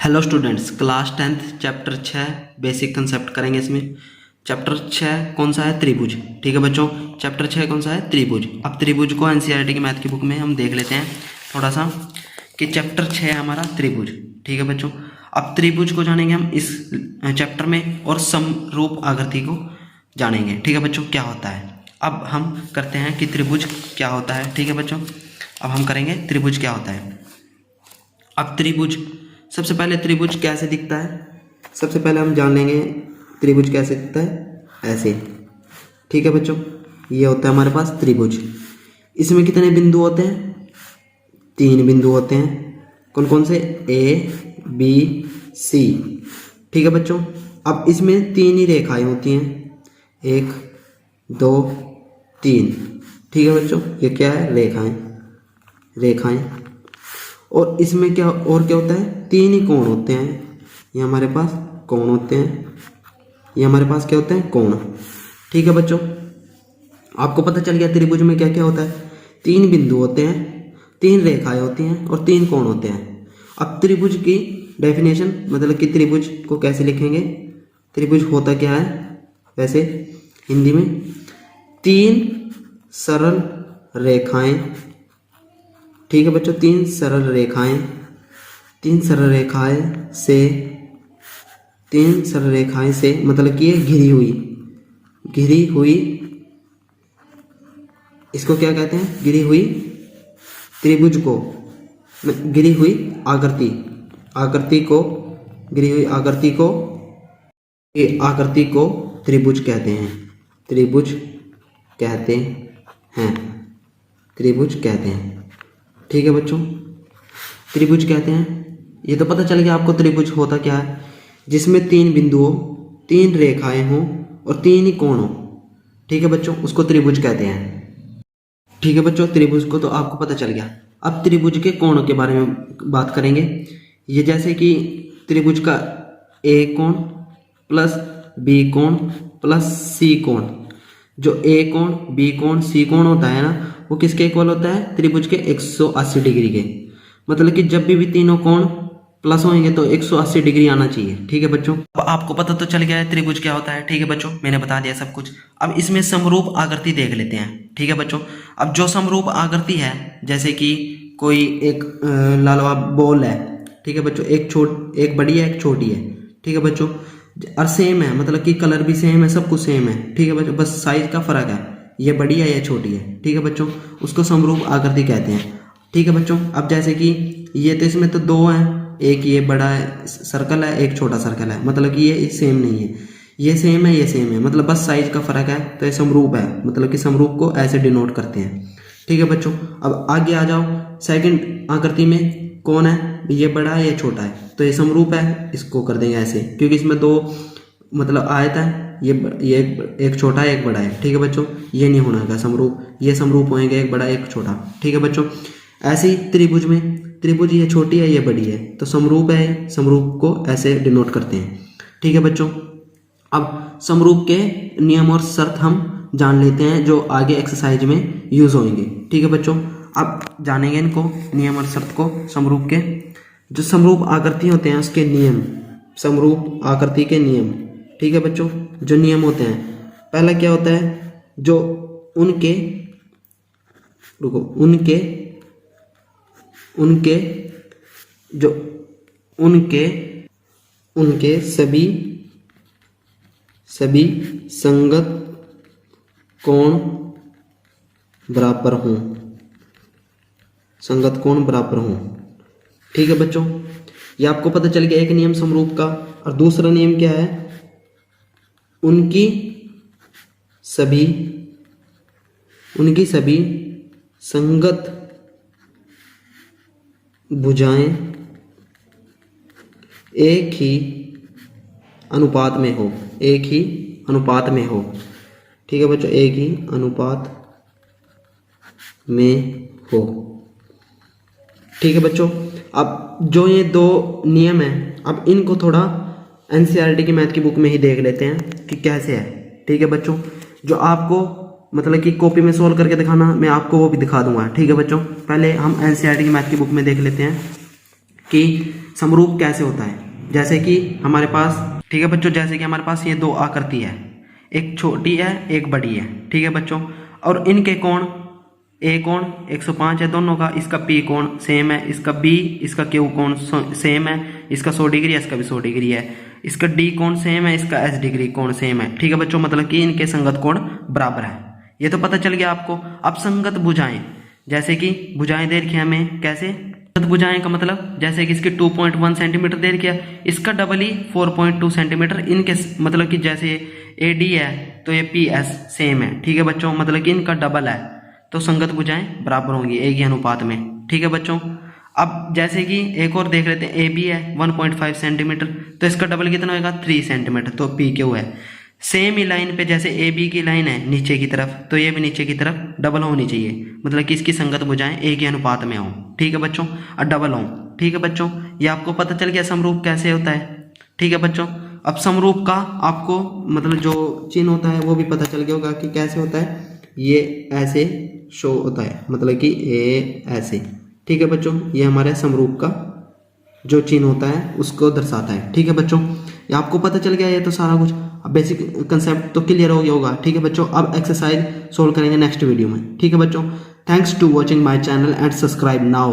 Hello students, class 10th chapter 6 basic concept करेंगे। इसमें chapter 6 कौन सा है? त्रिभुज। ठीक है बच्चों, चैप्टर 6 कौन सा है? त्रिभुज। अब त्रिभुज को एनसीईआरटी की मैथ की बुक में हम देख लेते हैं थोड़ा सा कि चैप्टर 6 है हमारा त्रिभुज। ठीक है बच्चों, अब त्रिभुज को जानेंगे हम इस चैप्टर में और समरूप आकृति को जानेंगे। ठीक है बच्चों, क्या होता है। अब हम करते हैं कि त्रिभुज क्या होता है। ठीक है बच्चों, अब हम करेंगे त्रिभुज क्या होता है। अब त्रिभुज, सबसे पहले त्रिभुज कैसे दिखता है, सबसे पहले हम जान लेंगे त्रिभुज कैसे दिखता है। ऐसे, ठीक है बच्चों, ये होता है हमारे पास त्रिभुज। इसमें कितने बिंदु होते हैं? 3 बिंदु होते हैं। कौन कौन से? ए, बी, सी। ठीक है बच्चों, अब इसमें 3 ही रेखाएं होती हैं, 1, 2, 3। ठीक है बच्चों, ये क्या है? रेखाएं। और इसमें क्या होता है? 3 ही कोण होते हैं। ये हमारे पास कोण होते हैं, ये हमारे पास क्या होते हैं? कोण। ठीक है बच्चों, आपको पता चल गया त्रिभुज में क्या क्या होता है। 3 बिंदु होते हैं, 3 रेखाएं होती हैं और 3 कोण होते हैं। अब त्रिभुज की डेफिनेशन, मतलब कि त्रिभुज को कैसे लिखेंगे, त्रिभुज होता क्या है वैसे हिंदी में? 3 सरल रेखाएं। ठीक है बच्चों, 3 सरल रेखाएं, 3 सरल रेखाएं से, 3 सरल रेखाएं से मतलब कि ये घिरी हुई, इसको क्या कहते हैं? घिरी हुई त्रिभुज को, घिरी हुई आकृति को, घिरी हुई आकृति को त्रिभुज कहते हैं। त्रिभुज कहते हैं। ठीक है बच्चों, त्रिभुज कहते हैं। ये तो पता चल गया आपको त्रिभुज होता क्या है, जिसमें 3 बिंदु हो, 3 रेखाएं हो और 3 ही कोण हो। ठीक है बच्चों, उसको त्रिभुज कहते हैं। ठीक है बच्चों, त्रिभुज को तो आपको पता चल गया। अब त्रिभुज के कोणों के बारे में बात करेंगे। ये जैसे कि त्रिभुज का ए कोण प्लस बी कोण प्लस सी कोण, जो ए कोण, बी कोण, सी कोण होता है ना, वो किसके इक्वल होता है? त्रिभुज के 180 डिग्री के। मतलब कि जब भी तीनों कोण प्लस होंगे तो 180 डिग्री आना चाहिए। ठीक है बच्चों, अब आपको पता तो चल गया है त्रिभुज क्या होता है। ठीक है बच्चों, मैंने बता दिया सब कुछ। अब इसमें समरूप आकृति देख लेते हैं। ठीक है बच्चों, अब जो समरूप आकृति है, जैसे कि कोई एक लालवा बॉल है। ठीक है बच्चों, एक बड़ी है, एक छोटी है। ठीक है बच्चों, और सेम है, मतलब कि कलर भी सेम है, सब कुछ सेम है। ठीक है बच्चों, बस साइज का फर्क है, ये बड़ी है, ये छोटी है। ठीक है बच्चों, उसको समरूप आकृति कहते हैं। ठीक है बच्चों, अब जैसे कि ये तो इसमें तो 2 हैं, एक ये बड़ा सर्कल है, एक छोटा सर्कल है, मतलब कि ये सेम नहीं है, ये सेम है, ये सेम है, मतलब बस साइज का फर्क है, तो ये समरूप है। मतलब कि समरूप को ऐसे डिनोट करते हैं। ठीक है बच्चों, अब आगे आ जाओ। सेकंड आकृति में कौन है? ये बड़ा है, ये छोटा है, तो ये समरूप है, इसको कर देंगे ऐसे, क्योंकि इसमें 2 मतलब आयत है, ये एक छोटा है, एक बड़ा है। ठीक है बच्चों, ये नहीं होना का समरूप, ये समरूप होंगे, एक बड़ा एक छोटा। ठीक है बच्चों, ऐसे ही त्रिभुज में, त्रिभुज ये छोटी है, ये बड़ी है, तो समरूप है, समरूप को ऐसे डिनोट करते हैं। ठीक है बच्चों, अब समरूप के नियम और शर्त हम जान लेते हैं, जो आगे एक्सरसाइज में यूज होंगे। ठीक है बच्चों, अब जानेंगे इनको, नियम और शर्त को समरूप के। जो समरूप आकृति होते हैं उसके नियम, समरूप आकृति के नियम। ठीक है बच्चों, जो नियम होते हैं, पहला क्या होता है? जो उनके सभी संगत कोण बराबर हों, ठीक है बच्चों, ये आपको पता चल गया एक नियम समरूप का। और दूसरा नियम क्या है? उनकी सभी संगत भुजाएं एक ही अनुपात में हो। ठीक है बच्चों, एक ही अनुपात में हो। ठीक है बच्चों, अब जो ये 2 नियम हैं, अब इनको थोड़ा एनसीईआरटी की मैथ की बुक में ही देख लेते हैं कि कैसे है। ठीक है बच्चों, जो आपको मतलब कि कॉपी में सोल्व करके दिखाना, मैं आपको वो भी दिखा दूंगा। ठीक है बच्चों, पहले हम एनसीईआरटी की मैथ की बुक में देख लेते हैं कि समरूप कैसे होता है। जैसे कि हमारे पास, ठीक है बच्चों, जैसे कि हमारे पास ये दो आकृति है, एक छोटी है एक बड़ी है, ठीक है बच्चों, और इनके कोण, ए कोण 105 है दोनों का, इसका पी कोण सेम है, इसका बी, इसका क्यू कोण सेम है, इसका 100 डिग्री है, इसका भी 100 डिग्री है, इसका डी कोण सेम है, इसका एस डिग्री कोण सेम है, ठीक है बच्चों, मतलब कि इनके संगत कोण बराबर है। ये तो पता चल गया आपको। अब संगत भुजाएं, जैसे कि भुजाएं दे रखी है हमें, कैसे संगत भुजाएं का मतलब, जैसे कि इसके 2.1 सेंटीमीटर दे रखी है, इसका डबल ही 4.2 सेंटीमीटर, इनके मतलब कि जैसे ए डी है तो ये पी एस सेम है, ठीक है बच्चों, मतलब कि इनका डबल है, तो संगत भुजाएं बराबर होंगी एक ही अनुपात में, ठीक है बच्चों। अब जैसे कि एक और देख लेते हैं, ए बी है 1.5 सेंटीमीटर, तो इसका डबल कितना होगा 3 सेंटीमीटर, तो पी क्यू है। सेम ही लाइन पे जैसे ए बी की लाइन है नीचे की तरफ, तो ये भी नीचे की तरफ डबल होनी चाहिए, मतलब कि इसकी संगत भुजाएं एक ही अनुपात में हो, ठीक है बच्चों, और डबल हो, ठीक है बच्चों। ये आपको पता चल गया समरूप कैसे होता है, ठीक है बच्चों। अब समरूप का आपको मतलब जो चिन्ह होता है वो भी पता चल गया होगा कि कैसे होता है, ये ऐसे शो होता है, मतलब कि ए ऐसे, ठीक है बच्चों, ये हमारे समरूप का जो चिन्ह होता है उसको दर्शाता है, ठीक है बच्चों। ये आपको पता चल गया, ये तो सारा कुछ अब बेसिक कंसेप्ट तो क्लियर हो गया होगा, ठीक है बच्चों। अब एक्सरसाइज सोल्व करेंगे नेक्स्ट वीडियो में, ठीक है बच्चों। Thanks to watching my channel and subscribe now.